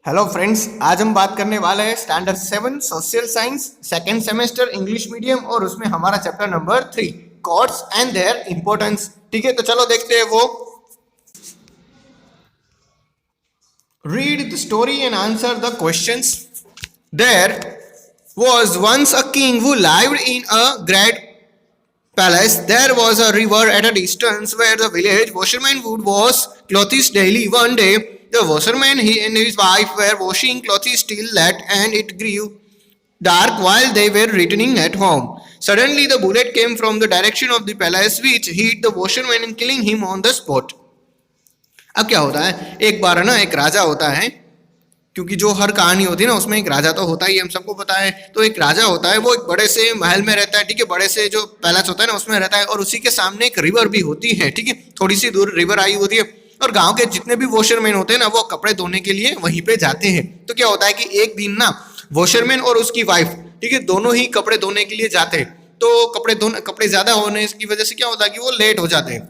Hello friends, आज हम बात करने वाले हैं standard 7 social science second semester English medium और उसमें हमारा chapter number 3 courts and their importance. ठीक है, तो चलो देखते हैं वो। Read the story and answer the questions. There was once a king who lived in a great palace. There was a river at a distance where the village washerman would wash clothes daily. One day, the washerman he and his wife were washing clothes till late, and it grew dark while they were returning at home. Suddenly, the bullet came from the direction of the palace, which hit the washerman and killing him on the spot. अब क्या होता है, एक बार ना एक राजा होता है, क्योंकि जो हर कहानी होती है ना उसमें एक राजा तो होता ही, हम सबको पता है। तो एक राजा होता है, वो एक बड़े से महल में रहता है, ठीक है, बड़े से जो पैलेस होता है ना उसमें रहता है, और उसी के सामने एक रिवर भी होती है, ठीक है, थोड़ी सी दूर रिवर आई होती है। और गांव के जितने भी वॉशरमैन होते हैं ना वो कपड़े धोने के लिए वहीं पे जाते हैं। तो क्या होता है कि एक दिन ना वॉशरमैन और उसकी वाइफ, ठीक है, दोनों ही कपड़े धोने के लिए जाते हैं। तो कपड़े ज्यादा होने की वजह से क्या होता है कि वो लेट हो जाते हैं,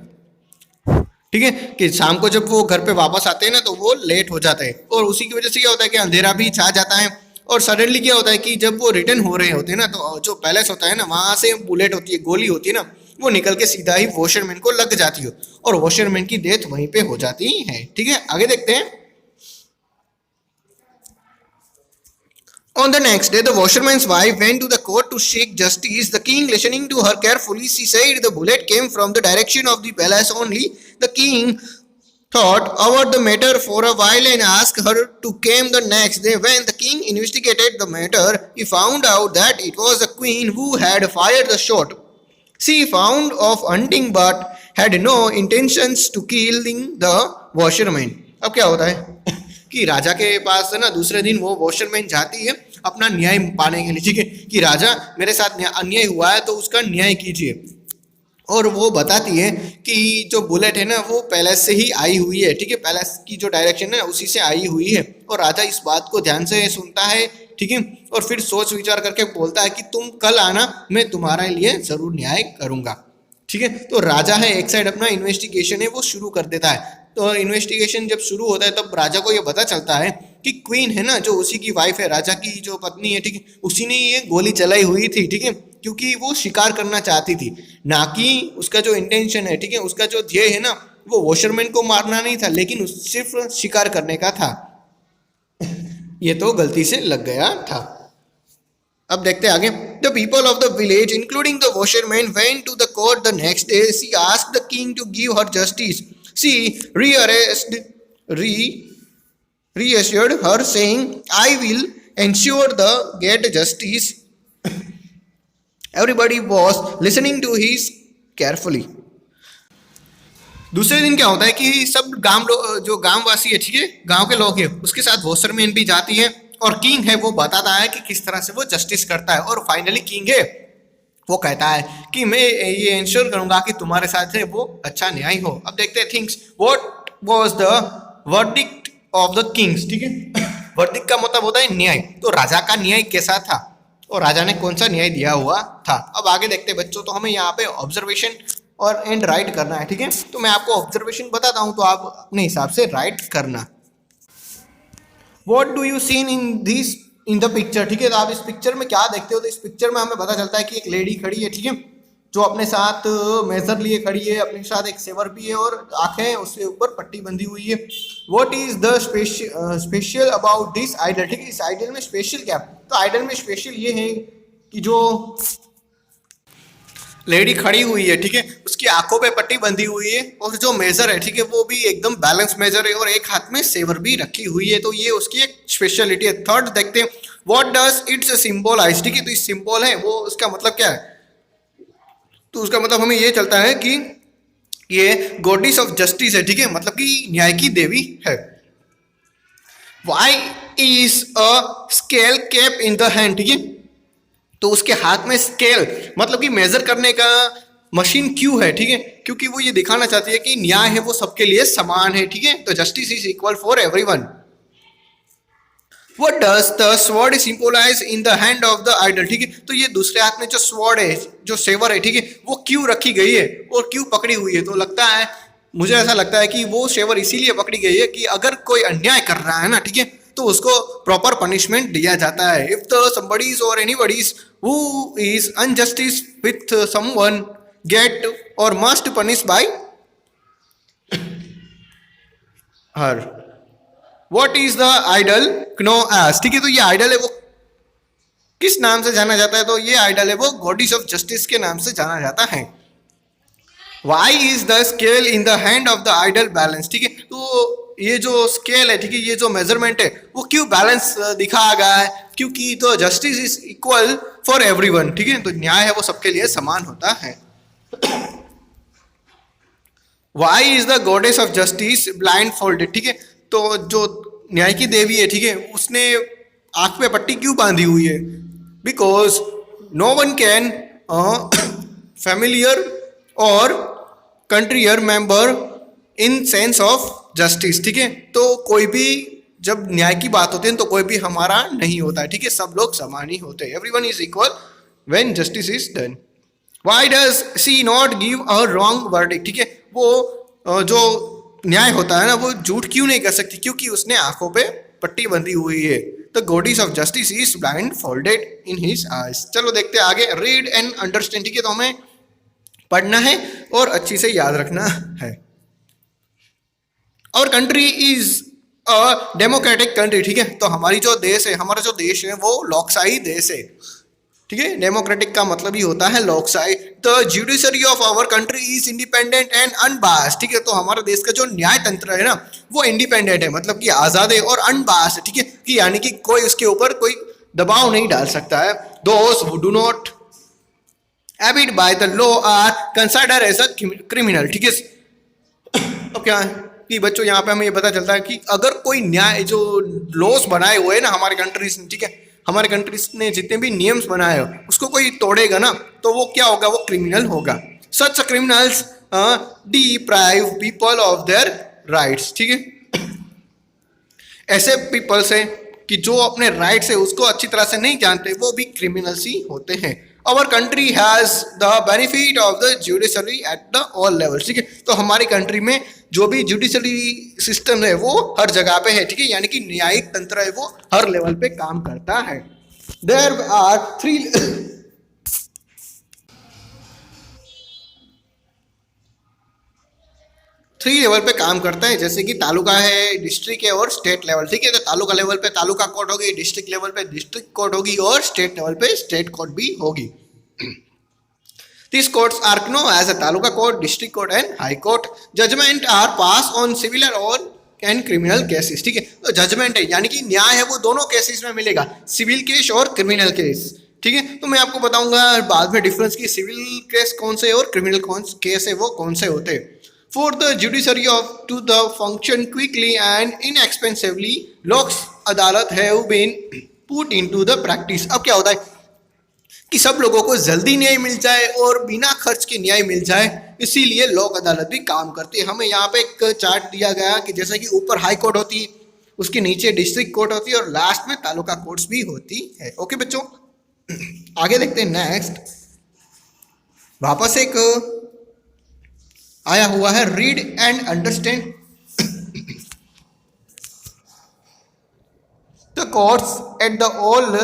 ठीक है, कि शाम को जब वो घर पे वापस आते हैं ना तो वो लेट हो जाते हैं। और उसी की वजह से क्या होता है कि अंधेरा भी छा जाता है। और सडनली क्या होता है कि जब वो रिटर्न हो रहे होते हैं ना तो जो पैलेस होता है ना वहां से बुलेट होती है, गोली होती है ना, वो निकल के सीधा ही वॉशरमैन को लग जाती है और वॉशरमैन की डेथ वहीं पे हो जाती है। ठीक है, आगे देखते हैं। On the next day, the washerman's wife went to the court to seek justice. The king, listening to her carefully, she said the bullet came from the direction of the palace only. The king thought about the matter for a while and asked her to come the next day. When the king investigated the matter, he found out that it was the queen who had fired the shot. She found of hunting but had no intentions to killing the washerman. अब क्या होता है कि राजा के पास ना दूसरे दिन वो वॉशरमैन जाती है अपना न्याय पाने के लिए, ठीक है, कि राजा मेरे साथ अन्याय हुआ है तो उसका न्याय कीजिए। और वो बताती है कि जो बुलेट है ना वो पैलेस से ही आई हुई है, ठीक है, पैलेस की जो डायरेक्शन है उसी से आई हुई है। और राजा इस बात को ध्यान से सुनता है, ठीक है, और फिर सोच विचार करके बोलता है कि तुम कल आना, मैं तुम्हारे लिए जरूर न्याय करूंगा। ठीक है, तो राजा है एक साइड अपना इन्वेस्टिगेशन है वो शुरू कर देता है। तो इन्वेस्टिगेशन जब शुरू होता है तब राजा को ये पता चलता है कि क्वीन है ना जो उसी की वाइफ है, राजा की जो पत्नी है, ठीक है, उसी ने ये गोली चलाई हुई थी, ठीक है, क्योंकि वो शिकार करना चाहती थी, ना कि उसका जो इंटेंशन है, ठीक है, उसका जो ध्येय है ना वो वॉशरमैन को मारना नहीं था, लेकिन सिर्फ शिकार करने का था। ये तो गलती से लग गया था। अब देखते हैं आगे। The people of the village, including the washerman, went to the court the next day. She asked the king to give her justice. She reassured her, saying, "I will ensure the get justice." Everybody was listening to his carefully. दूसरे दिन क्या होता है कि सब जो गांववासी है, ठीक है, गांव के लोग हैं, उसके साथ वॉशरमैन भी जाती है और किंग है वो बताता है कि किस तरह से वो जस्टिस करता है। और फाइनली किंग है वो कहता है कि मैं ये इंश्योर करूंगा कि तुम्हारे साथ है वो अच्छा न्याय हो। अब देखते हैं things what was the verdict of the Kings, ठीक है, वर्डिक्ट का मतलब होता है न्याय। तो राजा का न्याय कैसा था और राजा ने कौन सा न्याय दिया हुआ था। अब आगे देखते हैं बच्चों। तो हमें यहाँ पे ऑब्जर्वेशन और एंड राइट करना है, ठीक है, तो मैं आपको ऑब्जर्वेशन बताता हूँ तो आप अपने हिसाब से राइट करना। What do you see in the picture, ठीक है, तो आप इस पिक्चर में क्या देखते हो। तो इस पिक्चर में हमें पता चलता है कि एक लेडी खड़ी है, ठीक है, जो अपने साथ मेजर लिए खड़ी है, अपने साथ एक सेवर भी है और आंखें उसके ऊपर पट्टी बंधी हुई है। What is the special about this idol, ठीक है, इस आइडल में स्पेशल क्या। तो आइडल में स्पेशल ये है कि जो लेडी खड़ी हुई है, ठीक है, उसकी आंखों पे पट्टी बंधी हुई है और जो मेजर है, ठीक है, वो भी एकदम बैलेंस मेजर है और एक हाथ में सेवर भी रखी हुई है। तो ये उसकी एक स्पेशलिटी है। थर्ड देखते हैं, व्हाट डज इट्स सिंबलाइज, ठीक है, तो इस सिंबल है वो उसका मतलब क्या है। तो उसका मतलब हमें ये चलता है कि ये गॉडेस ऑफ जस्टिस है, ठीक है, मतलब कि न्याय की देवी है। Why is a scale kept in the hand, ठीक है, तो उसके हाथ में स्केल मतलब कि मेजर करने का मशीन क्यों है, ठीक है, क्योंकि वो ये दिखाना चाहती है कि न्याय है वो सबके लिए समान है, ठीक है, तो justice is equal for everyone. What does the sword symbolise in the hand of the idol, ठीक है, तो ये दूसरे हाथ में जो स्वॉर्ड है, जो सेवर है, ठीक है, वो क्यों रखी गई है और क्यों पकड़ी हुई है। तो लगता है, मुझे ऐसा लगता है कि वो सेवर इसीलिए पकड़ी गई है कि अगर कोई अन्याय कर रहा है ना, ठीक है, तो उसको प्रॉपर पनिशमेंट दिया जाता है. If the somebody's or anybody's who is injustice with someone get or must punish by her. What is the idol known as? ठीक है, तो ये आइडल है वो किस नाम से जाना जाता है? तो ये आइडल है वो गॉडेस ऑफ जस्टिस के नाम से जाना जाता है. Why is the scale in the hand of the idol balance? ठीक है, तो ये जो स्केल है, ठीक है, ये जो मेजरमेंट है वो क्यों बैलेंस दिखाया गया है? क्योंकि तो justice is equal for everyone. ठीक है, तो न्याय है वो सबके लिए समान होता है. Why is the goddess of justice blindfolded? ठीक है, तो जो न्याय की देवी है, ठीक है, उसने आंख पे पट्टी क्यों बांधी हुई है? Because no one can familiar और contrary member in sense of justice. ठीक है, तो कोई भी जब न्याय की बात होती है तो कोई भी हमारा नहीं होता है. ठीक है, सब लोग समान ही होते हैं. Everyone is equal when justice is done. Why does she not give a wrong verdict? ठीक है, वो जो न्याय होता है ना वो झूठ क्यों नहीं कर सकती? क्योंकि उसने आंखों पे पट्टी बंधी हुई है. The goddess of justice is blind folded in his eyes. चलो देखते हैं आगे. Read and understand. ठीक है, तो हमें पढ़ना है और अच्छी से याद रखना है. और country is a democratic country. ठीक है, तो हमारी जो देश है, हमारा जो देश है वो लोकशाही देश है. ठीक है, डेमोक्रेटिक का मतलब ही होता है लोकशाही. The judiciary of our country is independent and unbiased. ठीक है, तो हमारा देश का जो न्याय तंत्र है ना वो इंडिपेंडेंट है, मतलब कि आजाद है और अनबायस्ड. ठीक है, कि यानी कि कोई उसके ऊपर कोई दबाव नहीं डाल सकता है. Those who do not abide by the law are considered as a criminal. ठीक है, अब क्या है कि बच्चों यहाँ पे हमें ये पता चलता है कि अगर कोई न्याय जो लॉस बनाए हुए हैं ना हमारे कंट्रीज, ठीक है, हमारे कंट्रीज ने जितने भी नियम्स बनाए हो उसको कोई तोड़ेगा ना तो वो क्या होगा? वो क्रिमिनल होगा. Such criminals deprive people of their rights. ठीक है, ऐसे पीपल्स हैं कि जो अपने राइट्स है उसको अच्छी तरह से नहीं जानते, वो भी क्रिमिनल्स ही होते हैं. Our country has the benefit of the judiciary at the all levels. ठीक है, तो हमारी कंट्री में जो भी जुडिशरी सिस्टम है वो हर जगह पे है. ठीक है, यानी कि न्यायिक तंत्र है वो हर लेवल पे काम करता है. There are थ्री लेवल पे काम करता है, जैसे कि तालुका है, डिस्ट्रिक्ट है और स्टेट लेवल. ठीक है, तो तालुका लेवल पे तालुका कोर्ट होगी, डिस्ट्रिक्ट लेवल पे डिस्ट्रिक्ट कोर्ट होगी और स्टेट लेवल पे स्टेट कोर्ट भी होगी. These courts are known as a taluka court, district court and high court. Judgment are passed on civil or and criminal cases. ठीक है, तो जजमेंट है यानी कि न्याय है वो दोनों केसेस में मिलेगा, सिविल केस और क्रिमिनल केस. ठीक है, तो मैं आपको बताऊंगा बाद में डिफरेंस की सिविल केस कौन से और क्रिमिनल केस है वो कौन से होते हैं. For the judiciary of to the function quickly and inexpensively, लोक अदालत have been put into the practice. अब क्या होता है कि सब लोगों को जल्दी न्याय मिल जाए और बिना खर्च के न्याय मिल जाए, इसीलिए लोक अदालत भी काम करती है. हमें यहाँ पे एक चार्ट दिया गया कि जैसे कि ऊपर हाई कोर्ट होती है, उसके नीचे डिस्ट्रिक्ट कोर्ट होती है और लास्ट में तालुका कोर्ट्स भी होती है. ओके बच्चों, आगे देखते हैं. नेक्स्ट वापस एक आया हुआ है, read and understand. The courts at the all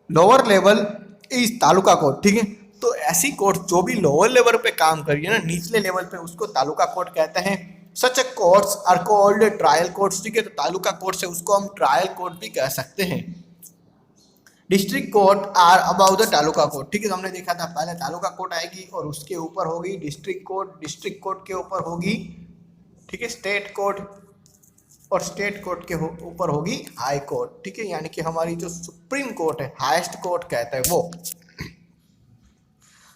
lower level is taluka court. ठीक है, तो ऐसी कोर्ट जो भी लोअर लेवल पे काम करिए ना, निचले लेवल पे, उसको तालुका कोर्ट कहते हैं. Such courts are called trial courts. ठीक है, तो तालुका कोर्ट से उसको हम ट्रायल कोर्ट भी कह सकते हैं. District court are above the taluka court. ठीक है, तो हमने देखा था पहले तालुका कोर्ट आएगी और उसके ऊपर होगी डिस्ट्रिक्ट कोर्ट, डिस्ट्रिक्ट कोर्ट के ऊपर होगी, ठीक है, स्टेट कोर्ट और स्टेट कोर्ट के ऊपर होगी हाई कोर्ट. ठीक है, यानी कि हमारी जो सुप्रीम कोर्ट है, हाईएस्ट कोर्ट कहते हैं वो.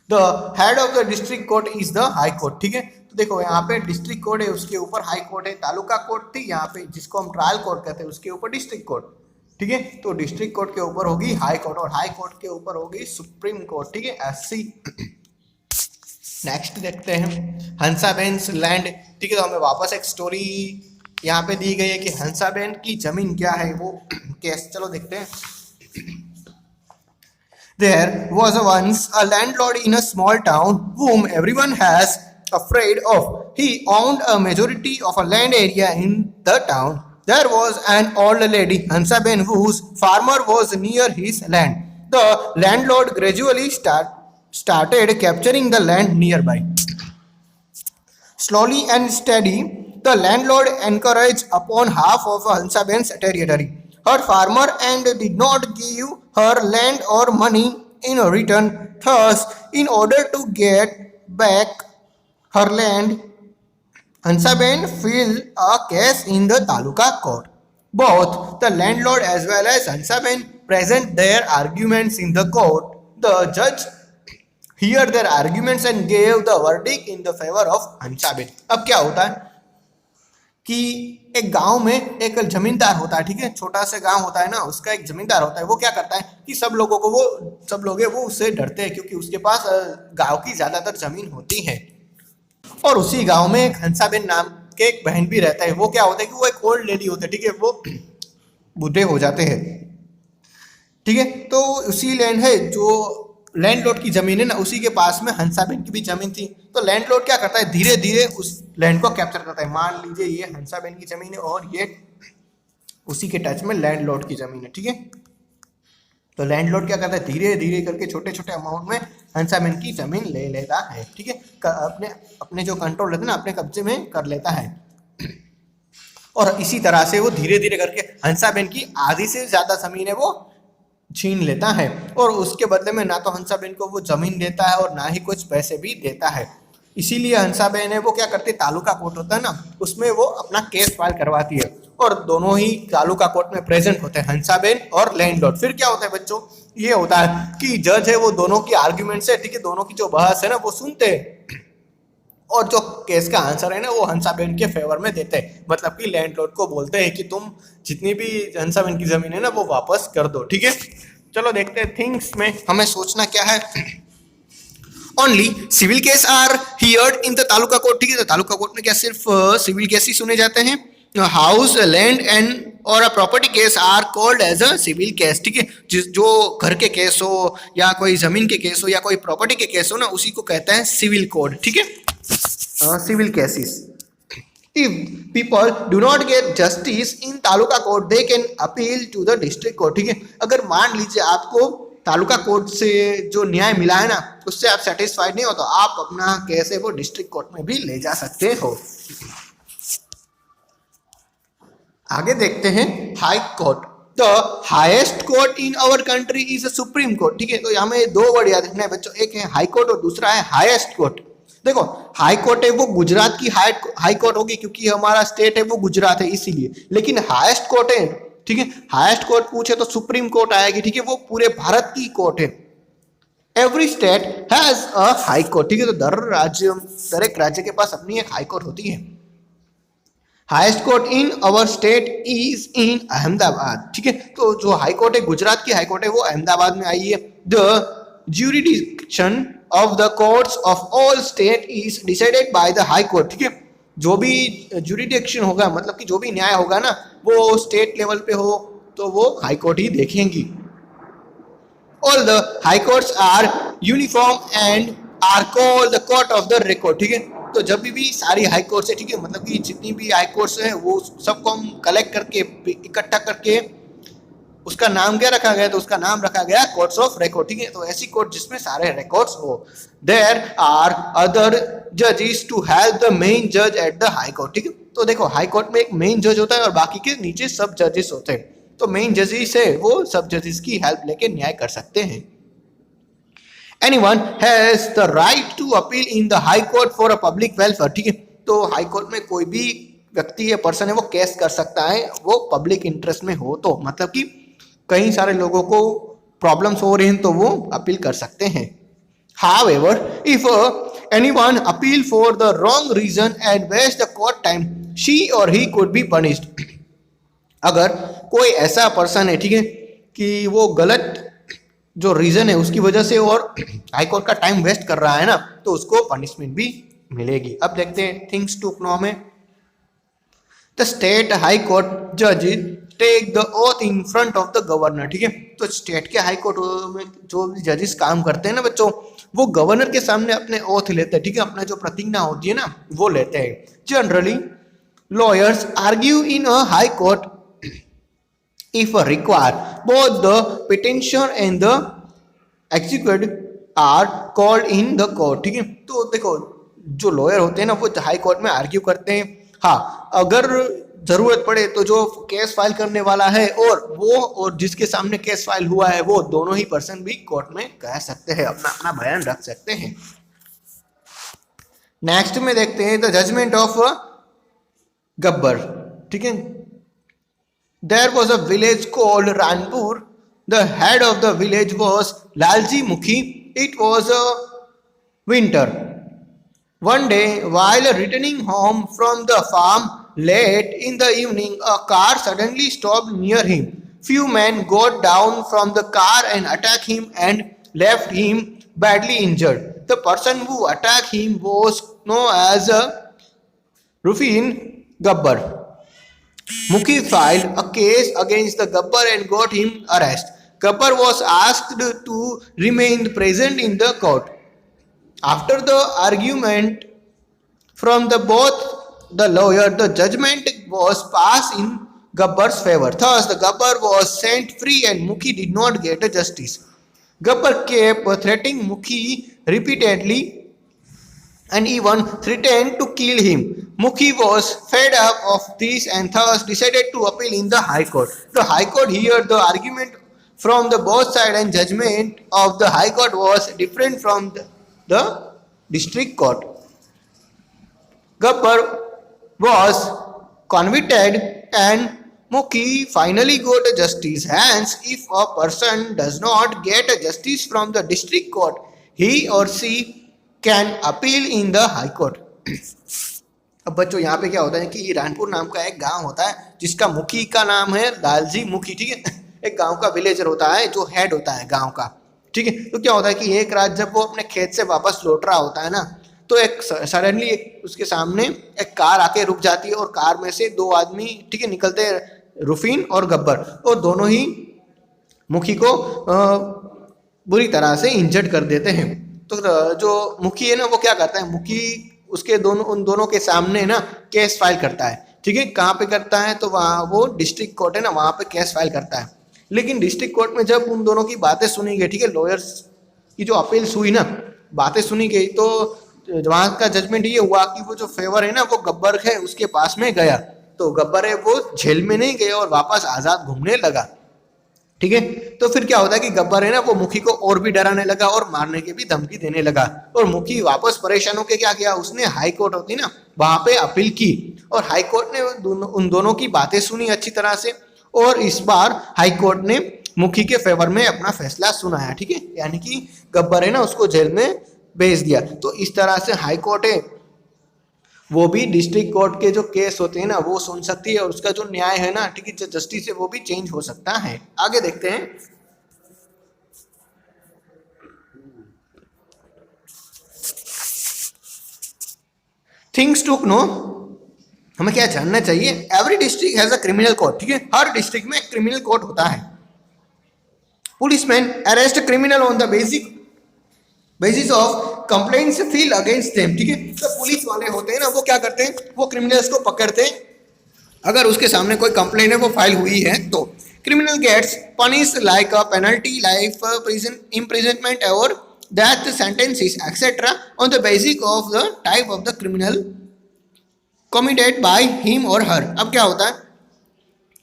The head of the district court is the high court. ठीक है, तो देखो यहाँ पे डिस्ट्रिक्ट कोर्ट है, उसके ऊपर हाई कोर्ट है. तालुका कोर्ट थी यहाँ पे जिसको हम ट्रायल कोर्ट कहते हैं, उसके ऊपर डिस्ट्रिक्ट कोर्ट. ठीक है, तो डिस्ट्रिक्ट कोर्ट के ऊपर होगी हाई कोर्ट और हाई कोर्ट के ऊपर होगी सुप्रीम कोर्ट. ठीक है, एससी. नेक्स्ट देखते हैं हंसाबेन्स लैंड. ठीक है, तो हमें वापस एक स्टोरी यहाँ पे दी गई है कि हंसाबेन की जमीन क्या है वो केस. चलो देखते हैं. There was once a landlord in a small town whom everyone has afraid of. He owned a majority of a land area in the town. There was an old lady, Hansaben, whose farmer was near his land. The landlord gradually started capturing the land nearby. Slowly and steady, the landlord encouraged upon half of Hansaben's territory. Her farmer and did not give her land or money in return. Thus, in order to get back her land, Hansaben filed a case in the Taluka court. Both the landlord as well as Hansaben present their arguments in the court. The judge heard their arguments and gave the verdict in the favor of Hansaben. अब क्या होता है कि एक गांव में एक जमींदार होता है, ठीक है, छोटा सा गांव होता है ना, उसका एक जमींदार होता है। वो क्या करता है कि सब लोग हैं वो उससे डरते हैं क्योंकि उसके पास गांव की ज्यादातर जमीन होती है। और उसी गांव में एक हंसाबेन नाम के एक बहन भी रहता है। वो क्या होता है कि वो एक ओल्ड लेडी होते हैं, ठीक है, वो बूढ़े हो जाते हैं, ठीक है। तो उसी लैंड है जो लैंडलॉर्ड की जमीन है ना, उसी के पास में हंसाबेन की भी जमीन थी। तो लैंडलॉर्ड क्या करता है, धीरे धीरे उस लैंड को कैप्चर करता है। मान लीजिए ये हंसाबेन की जमीन है और ये उसी के टच में लैंडलॉर्ड की जमीन है, ठीक है। तो लैंडलॉर्ड क्या करता है, धीरे धीरे करके छोटे छोटे अमाउंट में हंसाबेन की जमीन ले लेता है, ठीक है। अपने जो कंट्रोल रहता है ना, अपने कब्जे में कर लेता है। और इसी तरह से वो धीरे धीरे करके हंसाबेन की आधी से ज्यादा जमीन है वो छीन लेता है। और उसके बदले में ना तो हंसाबेन को वो जमीन देता है और ना ही कुछ पैसे भी देता है। इसीलिए हंसाबेन है वो क्या करती है, तालुका कोर्ट होता है ना, उसमें वो अपना केस फाइल करवाती है। और दोनों ही तालुका कोर्ट में प्रेजेंट होते हैं, हंसाबेन और लैंडलॉर्ड। फिर क्या होता है बच्चों, ये होता है कि जज है वो दोनों की आर्ग्यूमेंट से, ठीक है, दोनों की जो बहस है ना वो सुनते हैं और जो केस का आंसर है ना वो हंसाबेन के फेवर में देते हैं। मतलब कि लैंडलॉर्ड को बोलते हैं कि तुम जितनी भी हंसाबेन की जमीन है ना वो वापस कर दो, ठीक है। चलो देखते हैं थिंग्स में हमें सोचना क्या है। Only civil case are heard in the taluka court, ठीक है। तो तालुका कोर्ट में क्या सिर्फ सिविल केस ही सुने जाते हैं। हाउस, लैंड एंड और a property case are called as a civil case, ठीक है। जो घर के केस हो या कोई जमीन के केस हो या कोई प्रॉपर्टी के केस हो ना, उसी को कहते हैं सिविल कोड, ठीक है, civil cases. If people do not get justice in taluka court, they can appeal to the district court, ठीक है। अगर मान लीजिए आपको तालुका कोर्ट से जो न्याय मिला है ना उससे आप सेटिस्फाइड नहीं हो, तो आप अपना केस है वो डिस्ट्रिक्ट कोर्ट में भी ले जा सकते हो। आगे देखते हैं high court. The highest court in our country is a supreme court, ठीक है। तो यहाँ में दो वर्ड याद रखना है बच्चों, एक है हाई कोर्ट और दूसरा है हाईएस्ट कोर्ट। देखो हाई कोर्ट है वो गुजरात की हाई कोर्ट होगी क्योंकि हमारा स्टेट है वो गुजरात है इसीलिए। लेकिन हाईएस्ट कोर्ट है, ठीक है, हाईएस्ट कोर्ट पूछे तो सुप्रीम कोर्ट आएगी, ठीक है, वो पूरे भारत की कोर्ट है। Every state has a high court, ठीक है। तो हर एक राज्य के पास अपनी एक हाई कोर्ट होती है। Highest court in our state is in Ahmedabad, ठीक है। तो जो हाई कोर्ट है गुजरात की हाई कोर्ट है वो अहमदाबाद में आई है। The jurisdiction of the courts of all state is decided by the high court, ठीक है। जो भी jurisdiction होगा मतलब कि जो भी न्याय होगा ना वो स्टेट लेवल पे हो तो वो हाई कोर्ट ही देखेंगी। All the high courts are uniform and are called the court of the record, ठीक है। तो जब भी सारी हाई कोर्ट्स है, ठीक है, मतलब कि जितनी भी हाई कोर्ट्स है वो सबको हम कलेक्ट करके इकट्ठा करके उसका नाम क्या रखा गया, तो उसका नाम रखा गया कोर्ट्स ऑफ रिकॉर्ड, ठीक है। तो ऐसी कोर्ट जिसमें सारे रिकॉर्ड्स हो। देयर आर अदर जजेस टू हेल्प द मेन जज एट द हाई कोर्ट, ठीक है। तो देखो हाई कोर्ट में एक मेन जज होता है और बाकी के नीचे सब जजेस होते हैं। तो मेन जजेस है वो सब जजेस की हेल्प लेके न्याय कर सकते हैं। Anyone has the right to appeal in the high court for a public welfare, ठीक है। तो हाई कोर्ट में कोई भी व्यक्ति या पर्सन है वो केस कर सकता है वो पब्लिक इंटरेस्ट में हो, तो मतलब कि कई सारे लोगों को प्रॉब्लम्स हो रही हैं तो वो अपील कर सकते हैं। However, if anyone appeal for the wrong reason and waste the court time, she or he could be punished. अगर कोई ऐसा पर्सन है, ठीक है, कि वो गलत जो रीजन है उसकी वजह से और हाई कोर्ट का टाइम वेस्ट कर रहा है ना, तो उसको पनिशमेंट भी मिलेगी। अब देखते हैं थिंग्स टू नो में। द स्टेट हाई कोर्ट जज take the oath in front of the governor, ठीक है। तो स्टेट के हाई कोर्ट में जो जजेस काम करते हैं ना बच्चों, वो गवर्नर के सामने अपने ओथ लेते हैं, ठीक है, अपना जो प्रतिज्ञा होती है ना वो लेते हैं। Generally lawyers argue in a high court if required. Both the petitioner and the executed are called in the court. ठीक है, तो देखो जो लॉयर होते हैं ना वो हाई कोर्ट में आर्ग्यू करते हैं. हाँ, अगर जरूरत पड़े तो जो केस फाइल करने वाला है और जिसके सामने केस फाइल हुआ है वो दोनों ही पर्सन भी कोर्ट में कह सकते हैं, अपना अपना बयान रख सकते हैं. नेक्स्ट में देखते हैं द जजमेंट ऑफ गब्बर. ठीक है, there was a village called Ranpur. The head of the village was Lalji Mukhi. It was a winter. One day, while returning home from the farm late in the evening, a car suddenly stopped near him. Few men got down from the car and attacked him and left him badly injured. The person who attacked him was known as Rufin Gabbar. Mukhi filed a case against the Gabbar and got him arrested. Gabbar was asked to remain present in the court. After the argument from both the lawyer, the judgment was passed in Gabbar's favor. Thus, the Gabbar was set free and Mukhi did not get justice. Gabbar kept threatening Mukhi repeatedly and even threatened to kill him. Mukhi was fed up of this and thus decided to appeal in the High Court. The High Court heard the argument from the both sides and judgment of the High Court was different from the district court. Gabbar was convicted and Mukhi finally got justice. Hence, if a person does not get justice from the district court, he or she can appeal in the high court. अब बच्चों यहाँ पे क्या होता है कि रानपुर नाम का एक गांव होता है जिसका मुखी का नाम है लालजी मुखी. ठीक है, एक गांव का विलेजर होता है जो हेड होता है गांव का. ठीक है, तो क्या होता है कि एक रात जब वो अपने खेत से वापस लौट रहा होता है ना, तो एक सडनली उसके सामने एक कार आके रुक जाती है और कार में से दो आदमी ठीक है निकलते हैं, रुफीन और गब्बर, और दोनों ही मुखी को बुरी तरह से इंजर्ड कर देते हैं. तो जो मुखी है ना वो क्या करता है, मुखी उसके उन दोनों के सामने ना केस फाइल करता है. ठीक है, कहाँ पे करता है, तो वहाँ वो डिस्ट्रिक्ट कोर्ट है ना वहाँ पे केस फाइल करता है. लेकिन डिस्ट्रिक्ट कोर्ट में जब उन दोनों की बातें सुनी गई, ठीक है, लॉयर्स की जो अपील्स हुई ना, बातें सुनी गई, तो वहाँ का जजमेंट ये हुआ कि वो जो फेवर है ना वो गब्बर है उसके पास में गया. तो गब्बर है वो जेल में नहीं गया और वापस आजाद घूमने लगा. ठीक है, तो फिर क्या होता है कि गब्बर है ना वो मुखी को और भी डराने लगा और मारने की भी धमकी देने लगा. और मुखी वापस परेशान होकर क्या किया, उसने हाई कोर्ट होती ना वहां पे अपील की और हाई कोर्ट ने उन दोनों की बातें सुनी अच्छी तरह से और इस बार हाई कोर्ट ने मुखी के फेवर में अपना फैसला सुनाया. ठीक है, यानी कि गब्बर है ना उसको जेल में भेज दिया. तो इस तरह से हाई कोर्ट है वो भी डिस्ट्रिक्ट कोर्ट के जो केस होते हैं ना वो सुन सकती है और उसका जो न्याय है ना, ठीक है, जो जस्टिस है वो भी चेंज हो सकता है. आगे देखते हैं. थिंग्स टू नो, हमें क्या जानना चाहिए. Every district has a criminal court. ठीक है, हर डिस्ट्रिक्ट में क्रिमिनल कोर्ट होता है. Policeman arrest criminal on the basis of complaints feel against them. ठीक है, तो पुलिस वाले होते हैं ना वो क्या करते हैं, वो क्रिमिनल्स को पकड़ते हैं. अगर उसके सामने कोई कंप्लेंट है वो फाइल हुई है तो criminal gets punish like a penalty, life prison, imprisonment और death sentences etcetera on the basis of the type of the criminal committed by him और हर. अब क्या होता है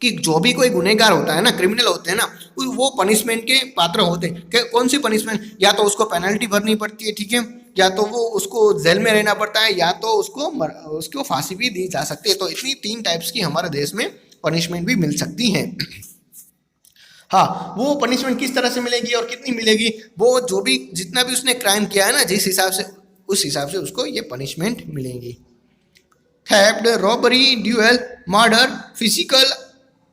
कि जो भी कोई गुनहगार होता है ना, क्रिमिनल होते हैं ना, वो पनिशमेंट के पात्र होते हैं. कौन सी पनिशमेंट, या तो उसको पेनल्टी भरनी पड़ती है, ठीक है, या तो वो उसको जेल में रहना पड़ता है, या तो उसको फांसी भी दी जा सकती है. तो इतनी 3 टाइप्स की हमारे देश में पनिशमेंट भी मिल सकती हैं. हाँ, वो पनिशमेंट किस तरह से मिलेगी और कितनी मिलेगी, वो जो भी जितना भी उसने क्राइम किया है ना जिस हिसाब से, उस हिसाब से उसको ये पनिशमेंट मिलेंगी. Theft, robbery, duel, murder, physical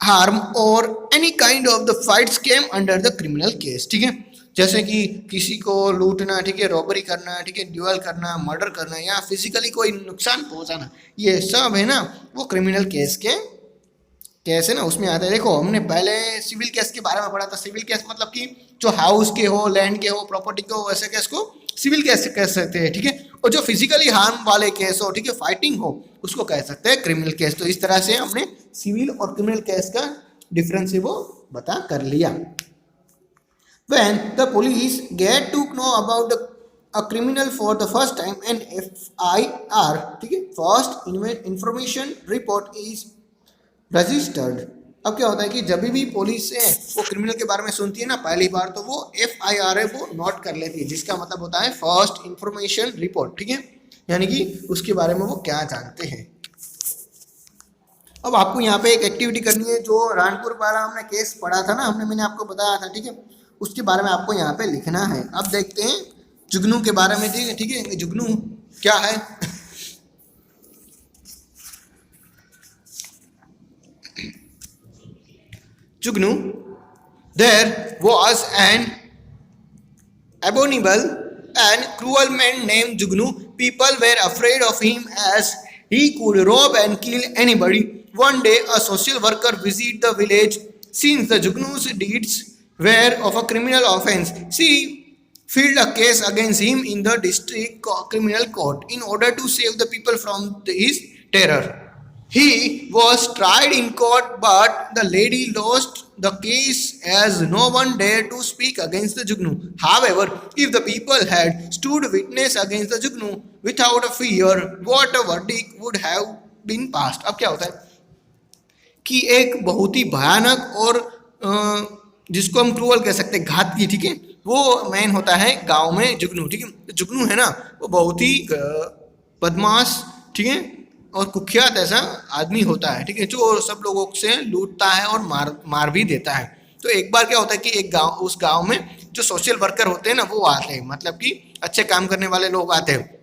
harm और any kind of the fights came under the criminal case. ठीक है, जैसे कि किसी को लूटना, ठीक है, रॉबरी करना, ठीक है, ड्यूअल करना, मर्डर करना या फिजिकली कोई नुकसान पहुंचाना, ये सब है ना वो क्रिमिनल केस के केस है ना उसमें आता है. देखो हमने पहले सिविल केस के बारे में पढ़ा था. सिविल केस मतलब कि जो हाउस के हो, लैंड के हो, प्रॉपर्टी के हो, वैसे केस को सिविल केस कह सकते हैं. ठीक है, और जो फिजिकली हार्म वाले केस हो, ठीक है, फाइटिंग हो, उसको कह सकते हैं क्रिमिनल केस। तो इस तरह से हमने सिविल और क्रिमिनल केस का डिफरेंस है वो बता कर लिया। When the police get to know about a criminal for the first time, an FIR, ठीक है, first information report is registered. अब क्या होता है कि जब भी पुलिस है वो क्रिमिनल के बारे में सुनती है ना पहली बार, तो वो FIR है वो नोट कर लेती है, जिसका मतलब होता है फर्स्ट इंफॉर्मेशन रिपोर्ट, ठीक है, यानी कि उसके बारे में वो क्या जानते हैं। अब आपको यहाँ पे एक एक्टिविटी करनी है, जो रानपुर वाला हमने केस पढ़ा था ना, मैंने आपको बताया था, ठीक है, उसके बारे में आपको यहाँ पे लिखना है। अब देखते हैं जुगनू के बारे में, ठीक है, जुगनू क्या है। जुगनू, there was an abominable and cruel man named Jugnu. People were afraid of him as he could rob and kill anybody. One day, a social worker visited the village. Since the Jugnu's deeds were of a criminal offense, she filed a case against him in the district criminal court in order to save the people from his terror. He was tried in court, but the lady lost the case as no one dared to speak against the Jugnu. However, if the people had stood witness against the Jugnu without a fear, what a verdict would have been passed. अब क्या होता है कि एक बहुत ही भयानक और जिसको हम क्रूअल कह सकते हैं, घातकी, ठीक है, वो मैन होता है गांव में जुगनू, ठीक है। जुगनू है ना, वो बहुत ही बदमाश, ठीक है, और कुख्यात ऐसा आदमी होता है, ठीक है, जो सब लोगों से लूटता है और मार भी देता है। तो एक बार क्या होता है कि एक गांव, उस गांव में जो सोशल वर्कर होते हैं ना वो आते हैं, मतलब कि अच्छे काम करने वाले लोग आते हैं।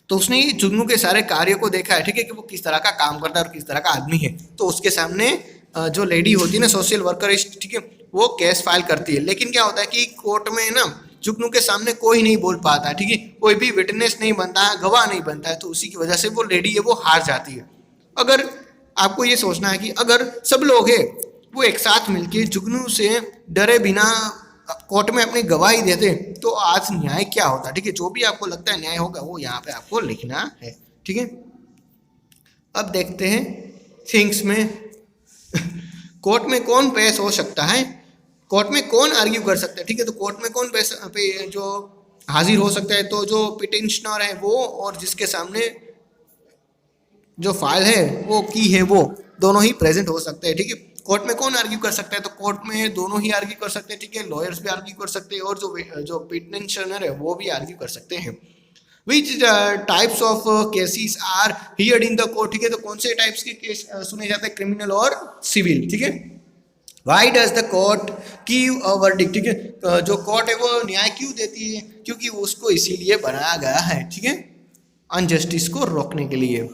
तो उसने ये जुगनू के सारे कार्य को देखा है, ठीक है, कि वो किस तरह का काम करता है और किस तरह का आदमी है। तो उसके सामने जो लेडी होती है ना, सोशल वर्कर, ठीक है, वो केस फाइल करती है। लेकिन क्या होता है कि कोर्ट में ना जुगनू के सामने कोई नहीं बोल पाता है, ठीक है, कोई भी विटनेस नहीं बनता है, गवाह नहीं बनता है। तो उसी की वजह से वो लेडी है वो हार जाती है। अगर आपको ये सोचना है कि अगर सब लोग हैं वो एक साथ मिलकर जुगनू से डरे बिना कोर्ट में अपनी गवाही देते तो आज न्याय क्या होता, ठीक है। जो भी आपको लगता है न्याय होगा वो यहाँ पे आपको लिखना है, ठीक है। अब देखते हैं थिंग्स में कोर्ट में कौन पेश हो सकता है, कोर्ट में कौन आर्ग्यू कर सकता है, ठीक है। तो कोर्ट में कौन पे जो हाजिर हो सकता है, तो जो पिटिशनर है वो, और जिसके सामने जो फाइल है वो की है, वो दोनों ही प्रेजेंट हो सकते हैं, ठीक है। कोर्ट में कौन आर्ग्यू कर सकता है, तो कोर्ट में दोनों ही आर्ग्यू कर सकते हैं, ठीक है। लॉयर्स भी आर्ग्यू कर सकते हैं और जो पिटिशनर है वो भी आर्ग्यू कर सकते हैं। Which types of cases are heard in the court, ठीक है। तो कौन से टाइप्स के केस सुने जाते हैं, क्रिमिनल और सिविल, ठीक है। Why does the court give a verdict, ठीक है। जो कोर्ट है वो न्याय क्यों देती है, क्योंकि उसको इसीलिए बनाया गया है, ठीक है, अनजस्टिस को रोकने के लिए।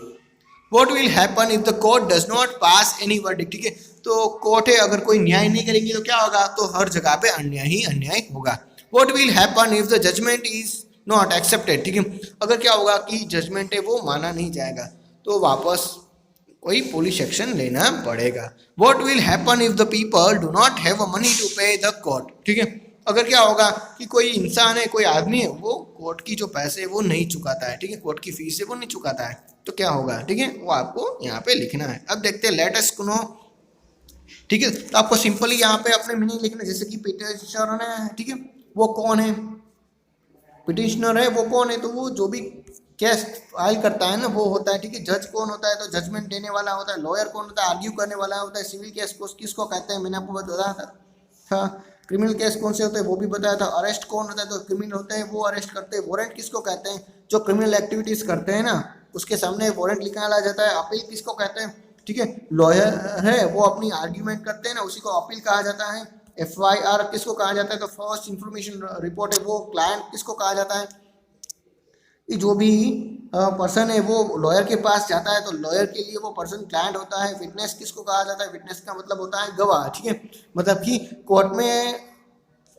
What will happen if the court does not pass any verdict, ठीक है। तो कोर्ट है अगर कोई न्याय नहीं करेंगे तो क्या होगा, तो हर जगह पे अन्याय ही अन्याय होगा। What will happen if the judgment is not accepted, ठीक है। अगर क्या होगा कि जजमेंट है वो माना नहीं जाएगा तो वापस कोई पुलिस एक्शन लेना पड़ेगा। What will happen if the people do not have money to pay the court, ठीक है। अगर क्या होगा कि कोई इंसान है, कोई आदमी है, वो कोर्ट की जो पैसे है वो नहीं चुकाता है, ठीक है, कोर्ट की फीस है वो नहीं चुकाता है, तो क्या होगा, ठीक है, वो आपको यहाँ पे लिखना है। अब देखते हैं लेट अस नो, ठीक है। तो आपको सिंपली यहाँ पे अपने मीनिंग लिखना, जैसे कि पिटिशनर है, ठीक है, वो कौन है, पिटिशनर है वो कौन है, तो वो जो भी केस फाइल करता है ना वो होता है, ठीक है। जज कौन होता है, तो जजमेंट देने वाला होता है। लॉयर कौन होता है, आर्ग्यू करने वाला होता है। सिविल केस को किसको कहते हैं, मैंने आपको बताया था। क्रिमिनल केस कौन से होते हैं वो भी बताया था। अरेस्ट कौन होता है, तो क्रिमिनल होते हैं वो अरेस्ट करते हैं। वारंट किसको कहते हैं, जो क्रिमिनल एक्टिविटीज करते हैं ना उसके सामने वारंट निकाला जाता है। अपील किसको कहते हैं, ठीक है, लॉयर है वो अपनी आर्ग्यूमेंट करते हैं ना, उसी को अपील कहा जाता है। FIR किसको कहा जाता है, तो फर्स्ट इंफॉर्मेशन रिपोर्ट है वो क्लाइंट किसको कहा जाता है, जो भी पर्सन है वो लॉयर के पास जाता है तो लॉयर के लिए वो पर्सन क्लाइंट होता है। विटनेस किसको कहा जाता है, विटनेस का मतलब होता है गवाह, ठीक है। मतलब कि कोर्ट में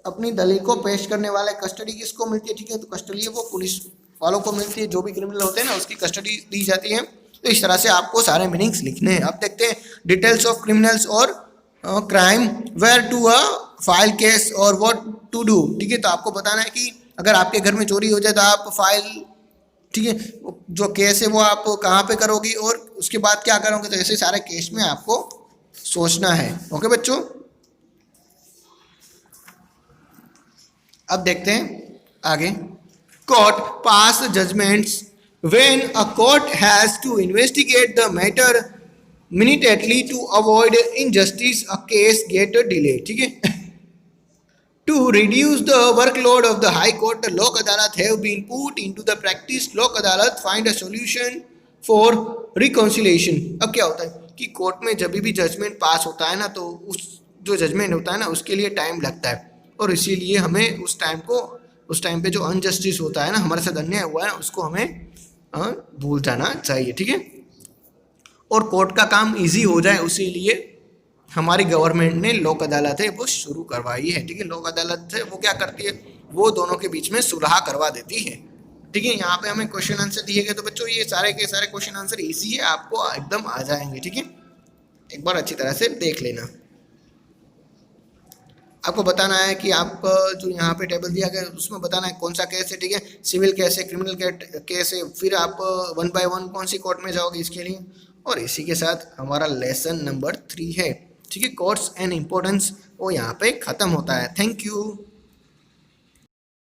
अपनी दलील को पेश करने वाले कस्टडी किसको मिलती है, ठीक है, तो कस्टडी वो पुलिस वालों को मिलती है। जो भी क्रिमिनल होते हैं ना उसकी कस्टडी दी जाती है। तो इस तरह से आपको सारे मीनिंग्स लिखने हैं। अब देखते हैं डिटेल्स ऑफ क्रिमिनल्स और crime, where to file case और व्हाट टू डू, ठीक है। तो आपको बताना है कि अगर आपके घर में चोरी हो जाए तो आप फाइल ठीक है। जो केस है वो आप कहाँ पे करोगी और उसके बाद क्या करोगे, तो ऐसे सारे केस में आपको सोचना है। ओके बच्चों, अब देखते हैं आगे। Court pass judgements when a court has to investigate the matter minutely to avoid injustice a case get delayed, ठीक है। To reduce the workload of the high court, the lok adalat have been put into the practice. lok adalat find a solution for reconciliation। अब क्या होता है कि court में जब भी जजमेंट पास होता है ना, तो उस जो जजमेंट होता है ना उसके लिए टाइम लगता है, और इसीलिए हमें उस टाइम पे जो अनजस्टिस होता है ना, हमारे साथ अन्याय हुआ है ना, उसको हमें भूल जाना चाहिए, ठीक है। और कोर्ट का काम इजी हो जाए उसी लिए हमारी गवर्नमेंट ने लोक अदालत है वो शुरू करवाई है, ठीक है। लोक अदालत है वो क्या करती है, वो दोनों के बीच में सुलह करवा देती है, ठीक है। यहाँ पे हमें क्वेश्चन आंसर दिए गए, तो बच्चों ये सारे के सारे क्वेश्चन आंसर इजी है, आपको एकदम आ जाएंगे, ठीक है। एक बार अच्छी तरह से देख लेना। आपको बताना है कि आप जो यहाँ पे टेबल दिया गया उसमें बताना है कौन सा केस है, ठीक है। सिविल केस है, क्रिमिनल केस है, फिर आप 1 बाय 1 कौन सी कोर्ट में जाओगे इसके लिए। और इसी के साथ हमारा लेसन नंबर 3 है, ठीक है, कोर्ट्स एंड इम्पोर्टेंस, वो यहाँ पे ख़त्म होता है। Thank you.